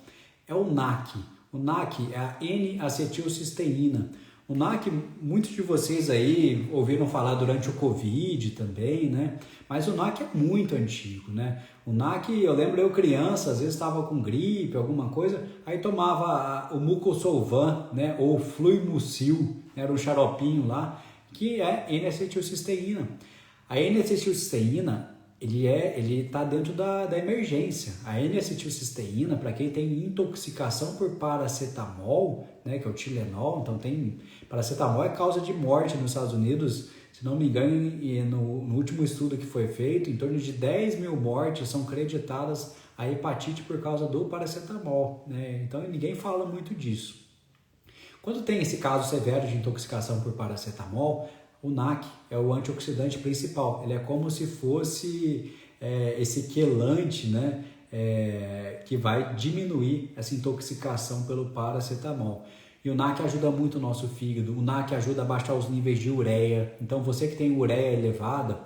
é o NAC. O NAC é a N-acetilcisteína. O NAC, muitos de vocês aí ouviram falar durante o Covid também, né? Mas o NAC é muito antigo, né? O NAC, eu lembro eu criança, às vezes estava com gripe, alguma coisa, aí tomava o Mucosolvan, né? Ou Fluimucil, era um xaropinho lá, que é N-acetilcisteína. A N-acetilcisteína, ele está dentro da emergência. A N-acetilcisteína, para quem tem intoxicação por paracetamol, né, que é o Tilenol, então paracetamol é causa de morte nos Estados Unidos, se não me engano, no último estudo que foi feito, em torno de 10 mil mortes são creditadas à hepatite por causa do paracetamol, né? Então ninguém fala muito disso. Quando tem esse caso severo de intoxicação por paracetamol, o NAC é o antioxidante principal. Ele é como se fosse esse quelante, né, que vai diminuir essa intoxicação pelo paracetamol. E o NAC ajuda muito o nosso fígado. O NAC ajuda a baixar os níveis de ureia. Então, você que tem ureia elevada,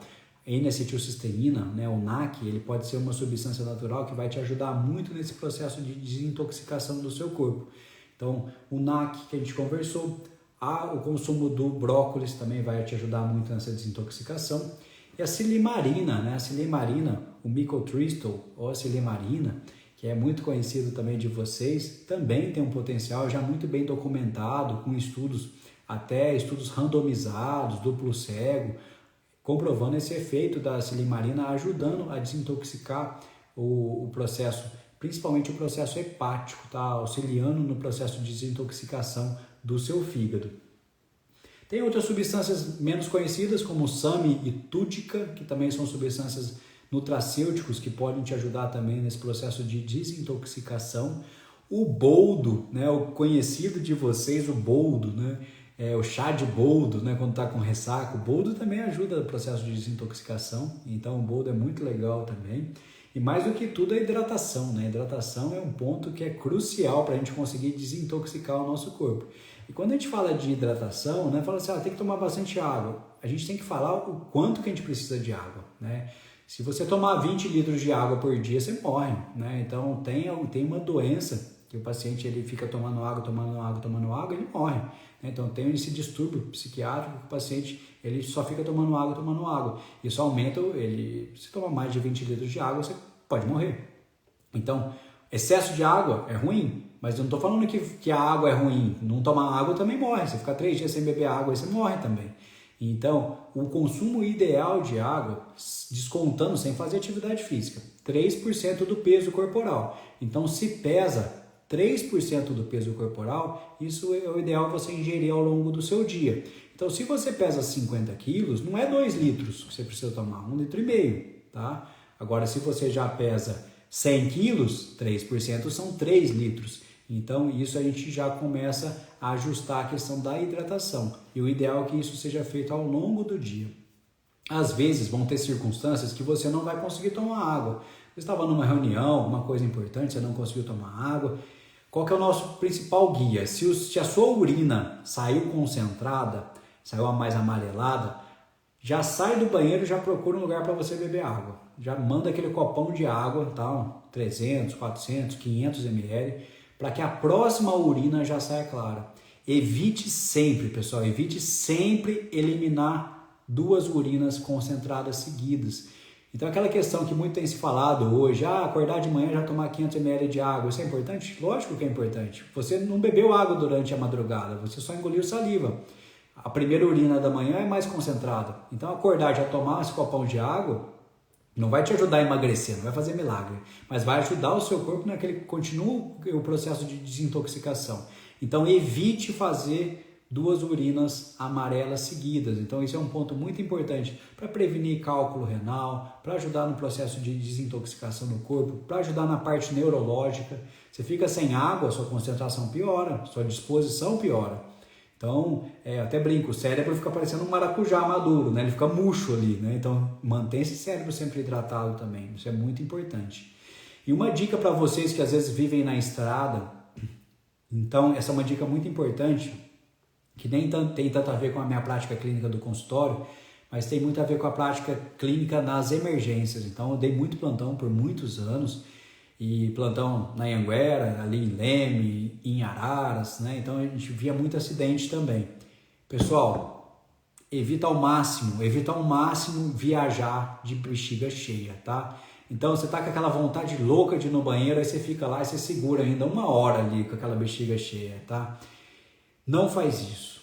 N-acetilcisteína, né, o NAC, ele pode ser uma substância natural que vai te ajudar muito nesse processo de desintoxicação do seu corpo. Então, o NAC que a gente conversou, o consumo do brócolis também vai te ajudar muito nessa desintoxicação. E a silimarina, né? A silimarina, o micotristal ou a silimarina, que é muito conhecido também de vocês, também tem um potencial já muito bem documentado, com estudos, até estudos randomizados, duplo cego, comprovando esse efeito da silimarina, ajudando a desintoxicar o processo, principalmente o processo hepático, tá? Auxiliando no processo de desintoxicação do seu fígado. Tem outras substâncias menos conhecidas, como SAMe e tútica, que também são substâncias nutracêuticos que podem te ajudar também nesse processo de desintoxicação. O boldo, né, o conhecido de vocês, o boldo, né, o chá de boldo, né, quando está com ressaca, o boldo também ajuda no processo de desintoxicação, então o boldo é muito legal também. E mais do que tudo a hidratação, né? A hidratação é um ponto que é crucial para a gente conseguir desintoxicar o nosso corpo. E quando a gente fala de hidratação, né, fala assim, tem que tomar bastante água. A gente tem que falar o quanto que a gente precisa de água, né? Se você tomar 20 litros de água por dia, você morre, né? Então tem uma doença que o paciente ele fica tomando água, ele morre. Né? Então tem esse distúrbio psiquiátrico que o paciente ele só fica tomando água. Isso aumenta, se tomar mais de 20 litros de água, você pode morrer. Então, excesso de água é ruim, mas eu não estou falando que a água é ruim. Não tomar água também morre. Você ficar 3 dias sem beber água, aí você morre também. Então, o consumo ideal de água, descontando sem fazer atividade física, 3% do peso corporal. Então, se pesa 3% do peso corporal, isso é o ideal você ingerir ao longo do seu dia. Então, se você pesa 50 quilos, não é 2 litros que você precisa tomar, 1,5 litro, tá? Agora, se você já pesa 100 quilos, 3% são 3 litros. Então, isso a gente já começa a ajustar a questão da hidratação. E o ideal é que isso seja feito ao longo do dia. Às vezes, vão ter circunstâncias que você não vai conseguir tomar água. Você estava numa reunião, alguma coisa importante, você não conseguiu tomar água. Qual que é o nosso principal guia? Se a sua urina saiu concentrada, saiu mais amarelada, já sai do banheiro e já procura um lugar para você beber água. Já manda aquele copão de água, tá? 300, 400, 500 ml, para que a próxima urina já saia clara. Evite sempre, pessoal, eliminar 2 urinas concentradas seguidas. Então aquela questão que muito tem se falado hoje, acordar de manhã e já tomar 500 ml de água, isso é importante? Lógico que é importante. Você não bebeu água durante a madrugada, você só engoliu saliva. A primeira urina da manhã é mais concentrada. Então acordar e já tomar esse copão de água não vai te ajudar a emagrecer, não vai fazer milagre, mas vai ajudar o seu corpo naquele continua o processo de desintoxicação. Então evite fazer 2 urinas amarelas seguidas. Então isso é um ponto muito importante para prevenir cálculo renal, para ajudar no processo de desintoxicação no corpo, para ajudar na parte neurológica. Você fica sem água, sua concentração piora, sua disposição piora. Então, até brinco, o cérebro fica parecendo um maracujá maduro, né? Ele fica murcho ali, né? Então, mantenha esse cérebro sempre hidratado também, isso é muito importante. E uma dica para vocês que às vezes vivem na estrada, então, essa é uma dica muito importante, que nem tem tanto a ver com a minha prática clínica do consultório, mas tem muito a ver com a prática clínica nas emergências. Então, eu dei muito plantão por muitos anos, e plantão na Anhanguera, ali em Leme, em Araras, né? Então a gente via muito acidente também. Pessoal, evita ao máximo viajar de bexiga cheia, tá? Então você tá com aquela vontade louca de ir no banheiro, aí você fica lá e você segura ainda 1 hora ali com aquela bexiga cheia, tá? Não faz isso.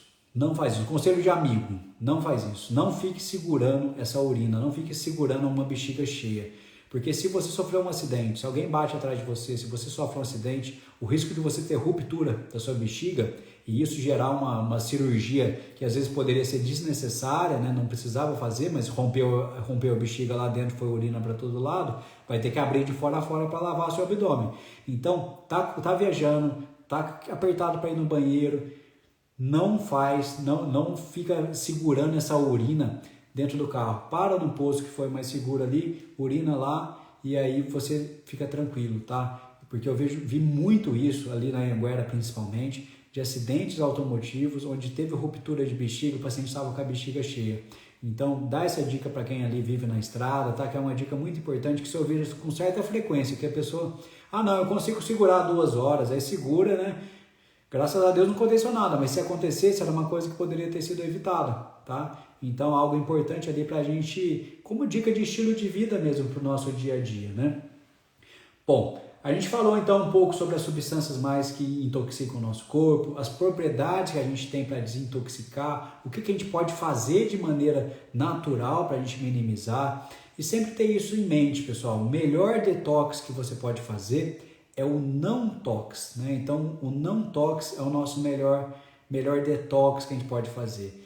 Conselho de amigo, não faz isso. Não fique segurando essa urina, não fique segurando uma bexiga cheia. Porque se você sofreu um acidente, se alguém bate atrás de você, se você sofre um acidente, o risco de você ter ruptura da sua bexiga e isso gerar uma cirurgia que às vezes poderia ser desnecessária, né? Não precisava fazer, mas rompeu a bexiga lá dentro, foi urina para todo lado, vai ter que abrir de fora a fora para lavar seu abdômen. Então, tá viajando, tá apertado para ir no banheiro, não fica segurando essa urina dentro do carro. Para no posto que foi mais seguro ali, urina lá e aí você fica tranquilo, tá? Porque eu vi muito isso ali na Anhanguera principalmente, de acidentes automotivos onde teve ruptura de bexiga, o paciente estava com a bexiga cheia. Então, dá essa dica para quem ali vive na estrada, tá? Que é uma dica muito importante que se ouvir com certa frequência, que a pessoa, não, eu consigo segurar 2 horas, aí segura, né? Graças a Deus não aconteceu nada, mas se acontecesse era uma coisa que poderia ter sido evitada, tá? Então, algo importante ali pra gente, como dica de estilo de vida mesmo pro nosso dia a dia, né? Bom, a gente falou então um pouco sobre as substâncias mais que intoxicam o nosso corpo, as propriedades que a gente tem para desintoxicar, o que a gente pode fazer de maneira natural para a gente minimizar. E sempre ter isso em mente, pessoal. O melhor detox que você pode fazer é o não tox, né? Então, o não tox é o nosso melhor detox que a gente pode fazer.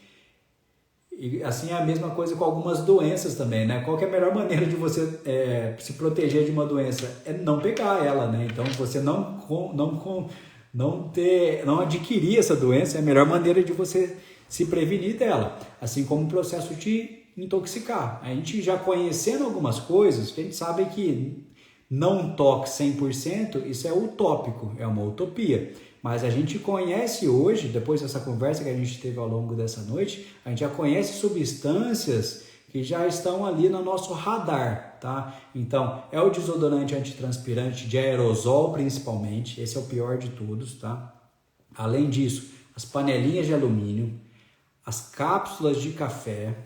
E assim é a mesma coisa com algumas doenças também, né? Qual que é a melhor maneira de você se proteger de uma doença? É não pegar ela, né? Então, você não adquirir essa doença é a melhor maneira de você se prevenir dela. Assim como o processo de intoxicar. A gente já conhecendo algumas coisas, a gente sabe que não toque 100%, isso é utópico, é uma utopia. Mas a gente conhece hoje, depois dessa conversa que a gente teve ao longo dessa noite, a gente já conhece substâncias que já estão ali no nosso radar, tá? Então, é o desodorante antitranspirante de aerosol principalmente, esse é o pior de todos, tá? Além disso, as panelinhas de alumínio, as cápsulas de café,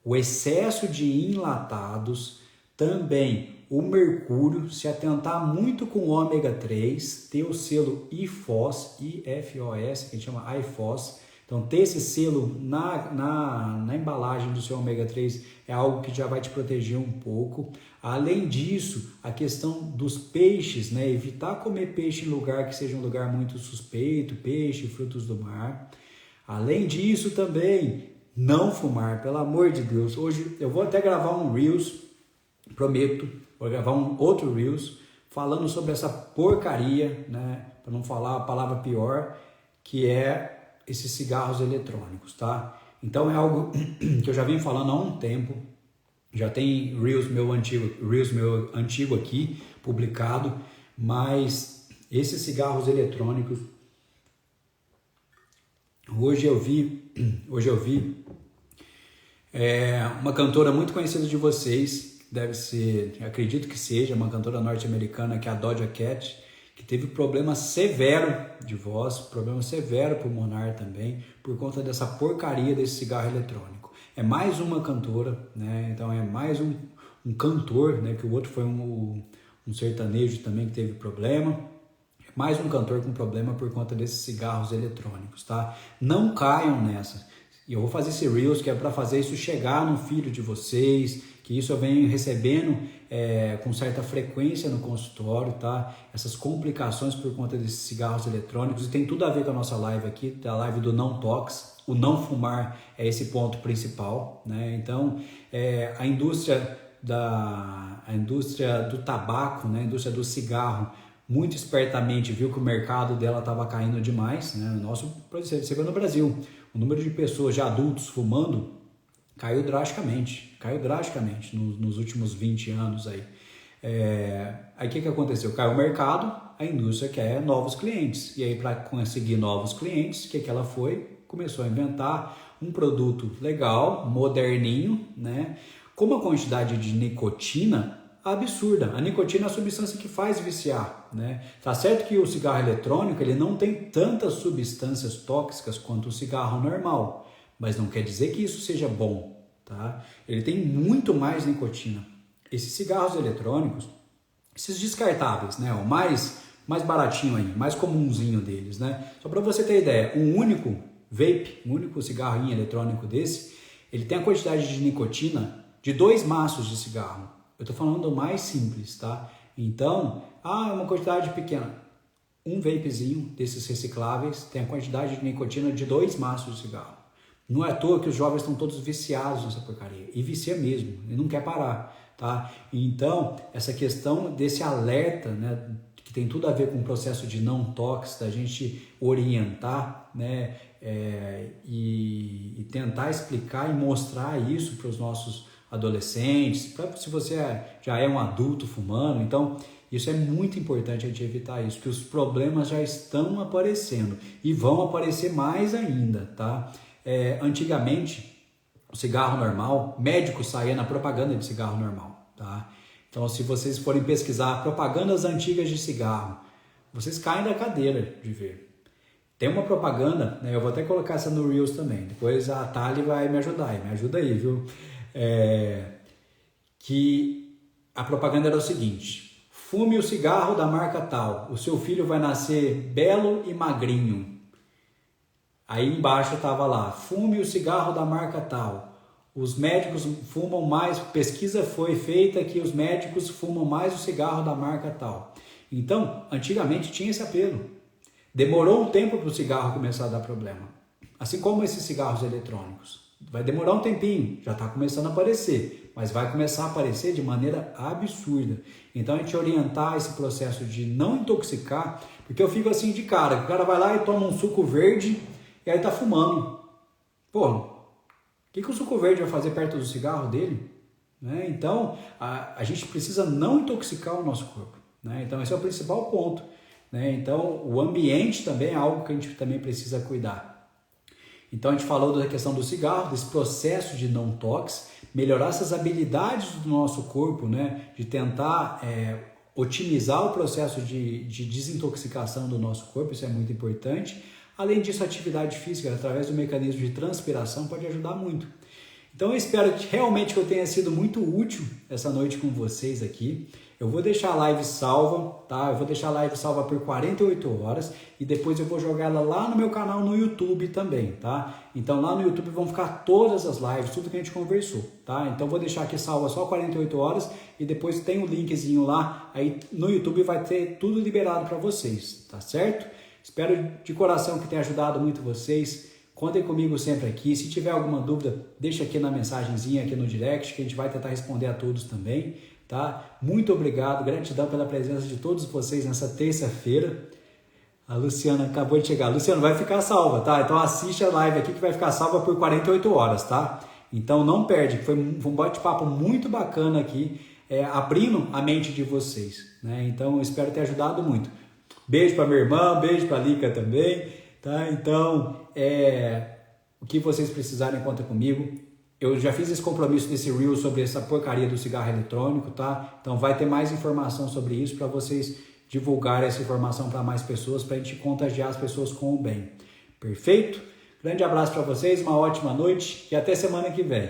o excesso de enlatados, também o mercúrio, se atentar muito com o ômega 3, ter o selo IFOS, IFOS, que a gente chama IFOS. Então, ter esse selo na embalagem do seu ômega 3 é algo que já vai te proteger um pouco. Além disso, a questão dos peixes, né? Evitar comer peixe em lugar que seja um lugar muito suspeito, peixe, frutos do mar. Além disso também, não fumar, pelo amor de Deus. Hoje eu vou até gravar um Reels, prometo, vou gravar um outro Reels falando sobre essa porcaria, né? Para não falar a palavra pior, que é esses cigarros eletrônicos, tá? Então é algo que eu já venho falando há um tempo, já tem Reels meu antigo aqui publicado, mas esses cigarros eletrônicos, hoje eu vi uma cantora muito conhecida de vocês, deve ser, acredito que seja, uma cantora norte-americana, que é a Doja Cat, que teve problema severo de voz, problema severo pulmonar também, por conta dessa porcaria desse cigarro eletrônico. É mais uma cantora, né? Então é mais um cantor, né? Que o outro foi um sertanejo também que teve problema. Mais um cantor com problema por conta desses cigarros eletrônicos, tá? Não caiam nessa. E eu vou fazer esse Reels que é para fazer isso chegar no feed de vocês, que isso eu venho recebendo com certa frequência no consultório, tá? Essas complicações por conta desses cigarros eletrônicos, e tem tudo a ver com a nossa live aqui, da live do não tox. O não fumar é esse ponto principal, né? Então, a indústria do tabaco, né? A indústria do cigarro, muito espertamente viu que o mercado dela estava caindo demais, né? Você vê no Brasil, o número de pessoas, de adultos fumando, caiu drasticamente nos últimos 20 anos aí. Aí o que aconteceu? Caiu o mercado, a indústria quer novos clientes, e aí para conseguir novos clientes, o que ela começou a inventar um produto legal, moderninho, né? Com uma quantidade de nicotina absurda. A nicotina é a substância que faz viciar, né? Tá certo que o cigarro eletrônico ele não tem tantas substâncias tóxicas quanto o cigarro normal, mas não quer dizer que isso seja bom, tá? Ele tem muito mais nicotina. Esses cigarros eletrônicos, esses descartáveis, né? O mais baratinho aí, mais comunzinho deles, né? Só para você ter ideia, um único vape, um único cigarrinho eletrônico desse, ele tem a quantidade de nicotina de 2 maços de cigarro. Eu estou falando do mais simples, tá? Então, é uma quantidade pequena. Um vapezinho desses recicláveis tem a quantidade de nicotina de 2 maços de cigarro. Não é à toa que os jovens estão todos viciados nessa porcaria. E vicia mesmo, e não quer parar, tá? Então, essa questão desse alerta, né, que tem tudo a ver com o processo de não tox, da gente orientar, né, e tentar explicar e mostrar isso para os nossos adolescentes, se você já é um adulto fumando, então isso é muito importante a gente evitar isso, porque os problemas já estão aparecendo e vão aparecer mais ainda, tá? Antigamente, o cigarro normal, médico saía na propaganda de cigarro normal, tá? Então, se vocês forem pesquisar propagandas antigas de cigarro, vocês caem da cadeira de ver. Tem uma propaganda, né, eu vou até colocar essa no Reels também, depois a Thali vai me ajudar, me ajuda aí, viu? Que a propaganda era o seguinte: fume o cigarro da marca tal, o seu filho vai nascer belo e magrinho. Aí embaixo estava lá: fume o cigarro da marca tal, os médicos fumam mais, pesquisa foi feita que os médicos fumam mais o cigarro da marca tal. Então, antigamente tinha esse apelo. Demorou um tempo para o cigarro começar a dar problema, assim como esses cigarros eletrônicos. Vai demorar um tempinho, já está começando a aparecer, mas vai começar a aparecer de maneira absurda. Então a gente orientar esse processo de não intoxicar, porque eu fico assim de cara, o cara vai lá e toma um suco verde e aí tá fumando. Pô, o que o suco verde vai fazer perto do cigarro dele? né? Então, a gente precisa não intoxicar o nosso corpo, né? Então, esse é o principal ponto, né? Então, o ambiente também é algo que a gente também precisa cuidar. Então, a gente falou da questão do cigarro, desse processo de não tox, melhorar essas habilidades do nosso corpo, né? De tentar otimizar o processo de desintoxicação do nosso corpo, isso é muito importante. Além disso, a atividade física, através do mecanismo de transpiração, pode ajudar muito. Então eu espero que realmente eu tenha sido muito útil essa noite com vocês aqui. Eu vou deixar a live salva, tá? Eu vou deixar a live salva por 48 horas e depois eu vou jogar ela lá no meu canal no YouTube também, tá? Então lá no YouTube vão ficar todas as lives, tudo que a gente conversou, tá? Então eu vou deixar aqui salva só 48 horas e depois tem um linkzinho lá, aí no YouTube vai ter tudo liberado para vocês, tá certo? Espero de coração que tenha ajudado muito vocês. Contem comigo sempre aqui. Se tiver alguma dúvida, deixa aqui na mensagenzinha, aqui no direct, que a gente vai tentar responder a todos também, tá? Muito obrigado, gratidão pela presença de todos vocês nessa terça-feira. A Luciana acabou de chegar. Luciana, vai ficar salva, tá? Então assiste a live aqui que vai ficar salva por 48 horas, tá? Então não perde, foi um bate-papo muito bacana aqui, abrindo a mente de vocês, né? Então espero ter ajudado muito. Beijo para minha irmã, beijo para a Lica também, tá? Então, o que vocês precisarem, conta comigo. Eu já fiz esse compromisso desse reel sobre essa porcaria do cigarro eletrônico, tá? Então vai ter mais informação sobre isso para vocês divulgarem essa informação para mais pessoas, para a gente contagiar as pessoas com o bem. Perfeito? Grande abraço para vocês, uma ótima noite e até semana que vem.